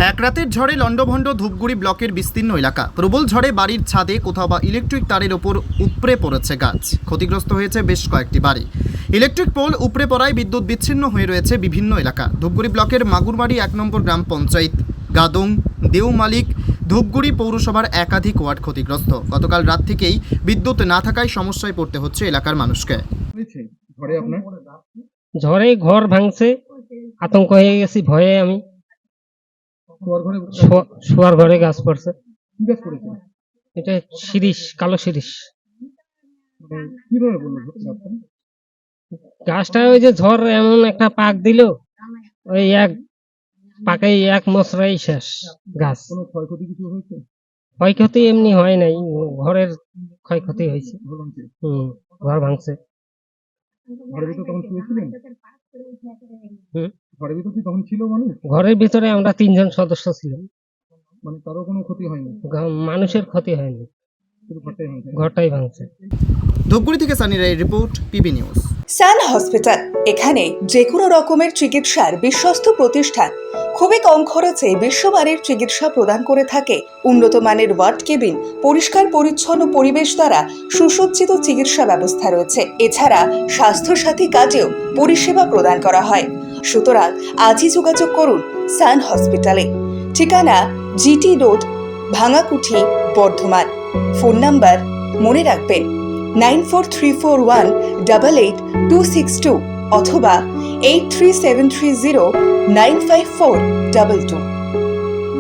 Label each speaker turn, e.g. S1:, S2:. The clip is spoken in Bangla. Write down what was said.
S1: এক রাতের ঝড়ে লন্ডভন্ড ধূপগুড়ি ব্লকের বিস্তীর্ণ এলাকা। প্রবল ঝড়ে বাড়ির ছাদে কোথাও বা ইলেকট্রিক তারের ওপর উপড়ে পড়েছে গাছ। ক্ষতিগ্রস্ত হয়েছে বেশ কয়েকটি বাড়ি। ইলেকট্রিক পোল উপড়ে পড়ায় বিদ্যুৎ বিচ্ছিন্ন হয়ে রয়েছে বিভিন্ন এলাকা। ধূপগুড়ি ব্লকের মাগুরবাড়ি 1 নম্বর গ্রাম পঞ্চায়েত, গাদং, দেউমালিক, ধূপগুড়ি পৌরসভার একাধিক ওয়ার্ড ক্ষতিগ্রস্ত। গতকাল রাত থেকেই বিদ্যুৎ না থাকায় সমস্যায় পড়তে হচ্ছে এলাকার মানুষকে।
S2: ঝড়ে ঘর ভাঙছে, আতঙ্ক হয়ে গেছি, ভয়ে আমি শোয়ার ঘরে গাছ পড়ছে। এটা শিরিষ, কালো শিরিষ। গাছটা ওই যে ঝড় এমন একটা পাক দিল, ওই এক পাকেই এক মশরাই শেষ গাছ। ক্ষয়ক্ষতি এমনি হয় নাই, ঘরের ক্ষয়ক্ষতি হয়েছে। ঘর ভাঙছে। ঘরের ভিতরে আমরা 3 জন সদস্য ছিলাম।
S3: মানে কারো কোনো ক্ষতি হয়নি?
S2: মানুষের ক্ষতি হয়নি, ঘরটাই ভাঙছে।
S1: ধূপগুড়ি থেকে সানি রায়ের রিপোর্ট, পিবি নিউজ।
S4: সান হসপিটাল, এখানে যে কোনো রকমের চিকিৎসার বিশ্বস্ত প্রতিষ্ঠান। খুবই কম খরচে বিশ্বমানের চিকিৎসা প্রদান করে থাকে। উন্নত মানের ওয়ার্ড কেবিন, পরিষ্কার পরিচ্ছন্ন পরিবেশ দ্বারা সুসজ্জিত চিকিৎসা ব্যবস্থা রয়েছে। এছাড়া স্বাস্থ্য সাথী কাজেও পরিষেবা প্রদান করা হয়। সুতরাং আজই যোগাযোগ করুন সান হসপিটালে। ঠিকানা GT road, Bhangakuthi, Bardhaman. Phone number মনে রাখবেন 9434188262 অথবা 83730954222।